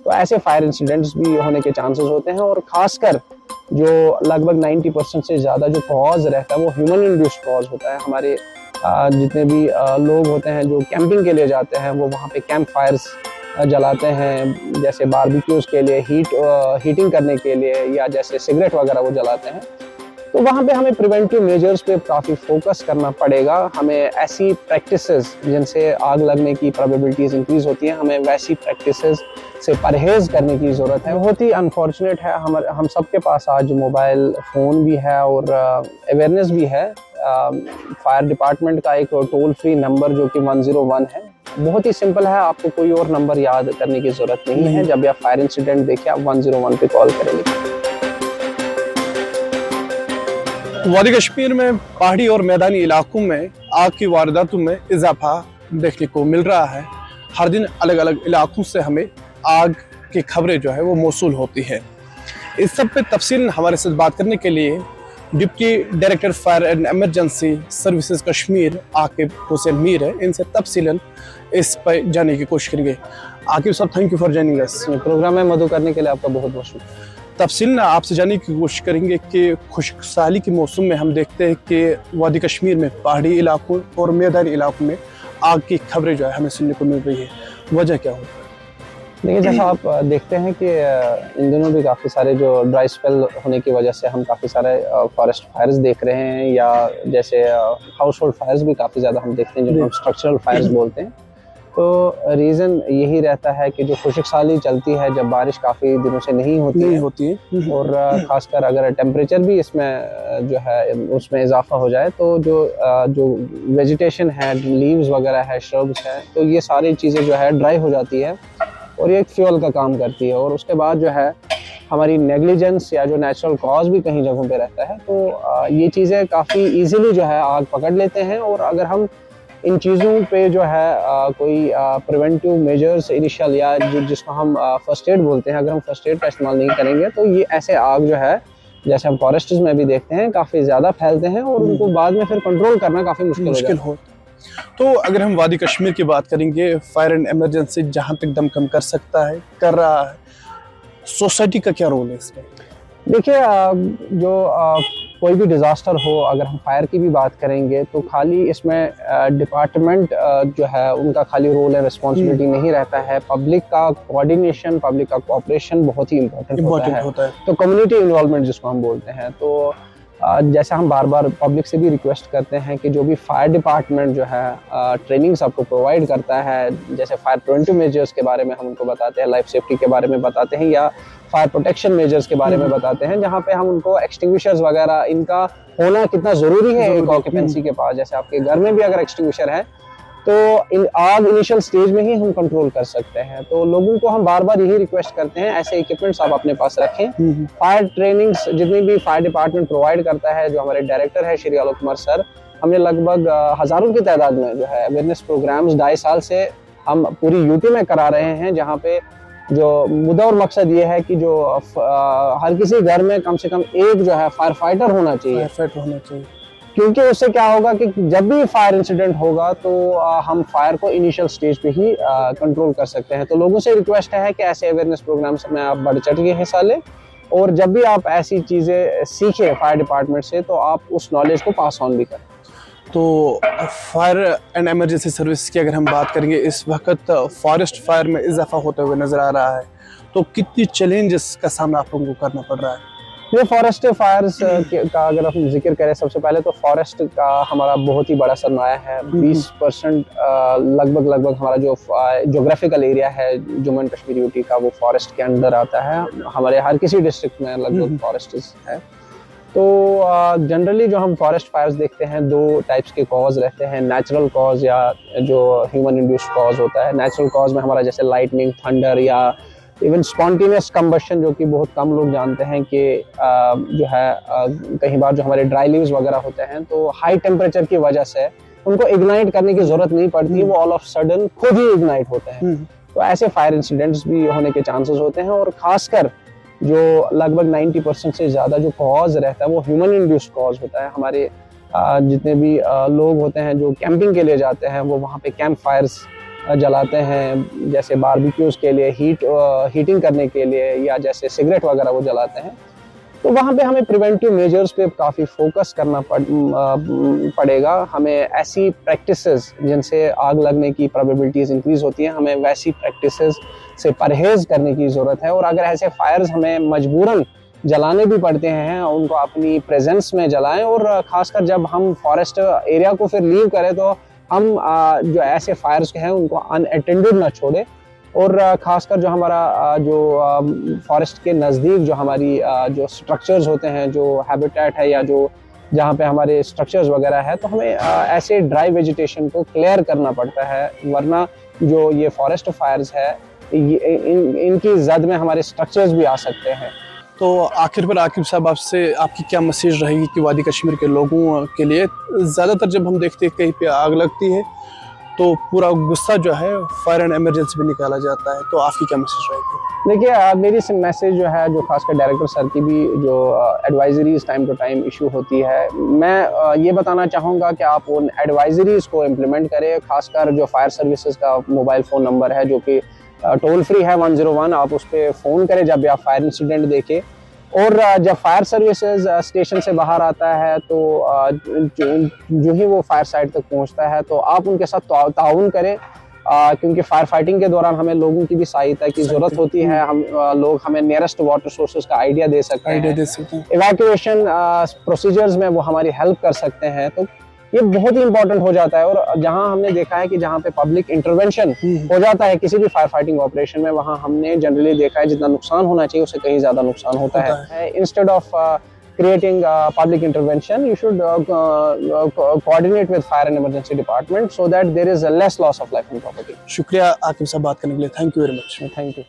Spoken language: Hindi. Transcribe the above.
तो ऐसे फायर इंसिडेंट्स भी होने के चांसेस होते हैं। और खासकर जो लगभग 90% से ज़्यादा जो कॉज रहता है वो ह्यूमन इंड्यूस्ड कॉज होता है। हमारे जितने भी लोग होते हैं जो कैंपिंग के लिए जाते हैं, वो वहाँ पे कैंप फायर्स जलाते हैं, जैसे बारबेक्यूज़ के लिए, हीटिंग करने के लिए, या जैसे सिगरेट वगैरह वो जलाते हैं। तो वहाँ पे हमें प्रिवेंटिव मेजर्स पे काफ़ी फोकस करना पड़ेगा। हमें ऐसी प्रैक्टिसेस जिनसे आग लगने की प्रोबेबिलिटीज़ इंक्रीज़ होती हैं, हमें वैसी प्रैक्टिसेस से परहेज़ करने की ज़रूरत है। बहुत ही अनफॉर्चुनेट है, हम सब के पास आज मोबाइल फ़ोन भी है और अवेयरनेस भी है। फायर डिपार्टमेंट का एक टोल फ्री नंबर जो कि 101 है, बहुत ही सिंपल है, आपको कोई और नंबर याद करने की ज़रूरत नहीं है। जब भी आप फायर इंसिडेंट देखें, आप 101 पे कॉल करेंगे। वादी कश्मीर में पहाड़ी और मैदानी इलाकों में आग की वारदातों में इजाफा देखने को मिल रहा है। हर दिन अलग अलग इलाकों से हमें आग की खबरें जो है वो मौसूल होती है। इस सब पे तफसील हमारे साथ बात करने के लिए deputy director fire and emergency services Kashmir Aqib Hussain Mir है। इनसे तफसीलन इस पर जानने की कोशिश करेंगे। आकिब साहब, thank you for joining us. Programme में मदद करने के लिए आपका बहुत बहुत शुक्रिया। तफसील ना आपसे जानने की कोशिश करेंगे कि खुशकसाली के मौसम में हम देखते हैं कि वादी कश्मीर में पहाड़ी इलाकों और मैदानी इलाकों में आग की खबरें जो है हमें सुनने को मिल रही है, वजह क्या होता है? देखिए, जैसा आप देखते हैं कि इन दिनों भी काफ़ी सारे जो ड्राई स्पेल होने की वजह से हम काफ़ी सारे फॉरेस्ट फायर्स देख रहे हैं, या जैसे हाउस होल्ड फायर्स भी काफ़ी ज़्यादा हम देखते हैं, जो हम स्ट्रक्चरल फायर्स बोलते हैं। तो रीज़न यही रहता है कि जो खुशकसाली चलती है, जब बारिश काफ़ी दिनों से नहीं होती है और ख़ासकर अगर टेम्परेचर भी इसमें जो है उसमें इजाफा हो जाए, तो जो वेजिटेशन है, लीव्स वगैरह है, श्रब्स है, तो ये सारी चीज़ें जो है ड्राई हो जाती है और ये एक फ्यूल का काम करती है। और उसके बाद जो है हमारी नेग्लिजेंस या जो नेचुरल कॉज भी कहीं जगहों पे रहता है, तो ये चीज़ें काफ़ी इजीली जो है आग पकड़ लेते हैं। और अगर हम इन चीज़ों पे जो है कोई प्रिवेंटिव मेजर्स इनिशियल या जिसको हम फर्स्ट एड बोलते हैं, अगर हम फर्स्ट एड का इस्तेमाल नहीं करेंगे, तो ये ऐसे आग जो है, जैसे हम फॉरेस्ट में भी देखते हैं, काफ़ी ज़्यादा फैलते हैं और उनको बाद में फिर कंट्रोल करना काफ़ी मुश्किल हो। तो अगर हम वादी कश्मीर की बात करेंगे, फायर एंड इमरजेंसी जहाँ तक दम कम कर सकता है, कर रहा है, सोसाइटी का क्या रोल है इसमें? देखिए, जो कोई भी डिज़ास्टर हो, अगर हम फायर की भी बात करेंगे, तो खाली इसमें डिपार्टमेंट जो है उनका खाली रोल है, रिस्पॉन्सिबिलिटी नहीं रहता है। पब्लिक का कोऑर्डिनेशन, पब्लिक का कोऑपरेशन बहुत ही इम्पोर्टेंट होता है। तो कम्युनिटी इन्वॉल्वमेंट जिसको हम बोलते हैं, तो जैसे हम बार बार पब्लिक से भी रिक्वेस्ट करते हैं कि जो भी फायर डिपार्टमेंट जो है ट्रेनिंग्स आपको प्रोवाइड करता है, जैसे फायर प्रिवेंटिव मेजर्स के बारे में हम उनको बताते हैं, लाइफ सेफ्टी के बारे में बताते हैं, या फायर प्रोटेक्शन मेजर्स के बारे में बताते हैं, जहाँ पे हम उनको एक्सटिंग्विशर्स वगैरह इनका होना कितना ज़रूरी है एक ऑक्यूपेंसी के पास। जैसे आपके घर में भी अगर एक्सटिंग्विशर है, तो आग इनिशियल स्टेज में ही हम कंट्रोल कर सकते हैं। तो लोगों को हम बार बार यही रिक्वेस्ट करते हैं, ऐसे इक्विपमेंट्स आप अपने पास रखें। फायर ट्रेनिंग्स जितनी भी फायर डिपार्टमेंट प्रोवाइड करता है, जो हमारे डायरेक्टर है श्री आलोक कुमार सर, हमने लगभग हज़ारों की तादाद में जो है अवेयरनेस प्रोग्राम्स 2.5 साल से हम पूरी यूपी में करा रहे हैं, जहाँ पे जो मुद्दा और मकसद ये है कि जो हर किसी घर में कम से कम एक जो है फायर फाइटर होना चाहिए। क्योंकि उससे क्या होगा कि जब भी फायर इंसिडेंट होगा, तो हम फायर को इनिशियल स्टेज पे ही कंट्रोल कर सकते हैं। तो लोगों से रिक्वेस्ट है कि ऐसे अवेयरनेस प्रोग्राम्स में आप बढ़ चढ़ के हिस्सा लें, और जब भी आप ऐसी चीज़ें सीखें फायर डिपार्टमेंट से, तो आप उस नॉलेज को पास ऑन भी करें। तो फायर एंड इमरजेंसी सर्विस की अगर हम बात करेंगे, इस वक्त फॉरेस्ट फायर में इजाफा होते हुए नज़र आ रहा है, तो कितनी चैलेंजेस का सामना आप लोगों को करना पड़ रहा है? ये फॉरेस्ट फायर्स का अगर हम जिक्र करें, सबसे पहले तो फॉरेस्ट का हमारा बहुत ही बड़ा सरमाया है। 20% लगभग हमारा जो ज्योग्राफिकल एरिया है जम्मू एंड कश्मीर यूटी का, वो फॉरेस्ट के अंदर आता है। हमारे हर किसी डिस्ट्रिक्ट में लगभग फॉरेस्ट है। तो जनरली जो हम फॉरेस्ट फायर्स देखते हैं, 2 टाइप्स के कॉज रहते हैं, नेचुरल कॉज या जो ह्यूमन इंड्यूस्ड कॉज होता है। नेचुरल कॉज में हमारा जैसे लाइटनिंग, थंडर, या इवन स्पॉन्टेनियस कंबशन, जो कि बहुत कम लोग जानते हैं कि जो है कई बार जो हमारे ड्राई लीव्स वगैरह होते हैं, तो हाई टेम्परेचर की वजह से उनको इग्नाइट करने की जरूरत नहीं पड़ती, वो ऑल ऑफ सडन खुद ही इग्नाइट होते हैं। तो ऐसे फायर इंसिडेंट्स भी होने के चांसेस होते हैं। और खासकर जो लगभग 90% से ज़्यादा जो कॉज रहता है वो ह्यूमन इंड्यूस्ड कॉज होता है। हमारे जितने भी लोग होते हैं जो कैंपिंग के लिए जाते हैं, वो वहाँ पे कैंप फायर्स जलाते हैं, जैसे बारबेक्यूज़ के लिए, हीटिंग करने के लिए, या जैसे सिगरेट वगैरह वो जलाते हैं, तो वहाँ पे हमें प्रिवेंटिव मेजर्स पे काफ़ी फोकस करना पड़ेगा। हमें ऐसी प्रैक्टिसेस जिनसे आग लगने की प्रोबेबिलिटीज़ इंक्रीज़ होती हैं, हमें वैसी प्रैक्टिसेस से परहेज़ करने की ज़रूरत है। और अगर ऐसे फायर्स हमें मजबूरन जलाने भी पड़ते हैं, उनको अपनी प्रेजेंस में जलाएं। और ख़ासकर जब हम फॉरेस्ट एरिया को फिर लीव करें तो हम जो ऐसे फायर्स हैं उनको अनअटेंडेड ना छोड़ें। और ख़ासकर जो हमारा जो फॉरेस्ट के नज़दीक जो हमारी जो स्ट्रक्चर्स होते हैं, जो हैबिटेट है या जो जहाँ पे हमारे स्ट्रक्चर्स वगैरह है, तो हमें ऐसे ड्राई वेजिटेशन को क्लियर करना पड़ता है, वरना जो ये फॉरेस्ट फायर्स है इनकी जद में हमारे स्ट्रक्चर्स भी आ सकते हैं। तो आखिर पर आकिब साहब, आपसे आपकी क्या मैसेज रहेगी कि वादी कश्मीर के लोगों के लिए? ज़्यादातर जब हम देखते हैं कहीं पे आग लगती है तो पूरा गुस्सा जो है फायर एंड इमरजेंसी में निकाला जाता है, तो आपकी क्या मैसेज रहेगी? देखिए, मेरी मैसेज जो है, जो खासकर डायरेक्टर सर की भी जो advisories time to time issue होती है, मैं ये बताना चाहूँगा कि आप उन एडवाइजरीज को इम्प्लीमेंट करें। खासकर जो फायर सर्विसेज का मोबाइल फ़ोन नंबर है जो कि टोल फ्री है 101, आप उस पर फ़ोन करें जब भी आप फायर इंसिडेंट देखें। और जब फायर सर्विसेज स्टेशन से बाहर आता है तो जो ही वो फायर साइट तक पहुंचता है तो आप उनके साथ ताउन करें, क्योंकि फायर फाइटिंग के दौरान हमें लोगों की भी सहायता की ज़रूरत होती है। हम लोग हमें नियरेस्ट वाटर सोर्सेज का आइडिया दे सकते हैं, इवैक्यूएशन प्रोसीजर्स में वो हमारी हेल्प कर सकते हैं। तो ये बहुत ही इंपॉर्टेंट हो जाता है। और जहां हमने देखा है कि जहां पे पब्लिक इंटरवेंशन हो जाता है किसी भी फायर फाइटिंग ऑपरेशन में, वहां हमने जनरली देखा है जितना नुकसान होना चाहिए उससे कहीं ज्यादा नुकसान होता है। Instead of creating public intervention, you should coordinate with fire and emergency department so that there is a less loss of life and property. शुक्रिया आकिब साहब बात करने के लिए, thank you very much. Thank you.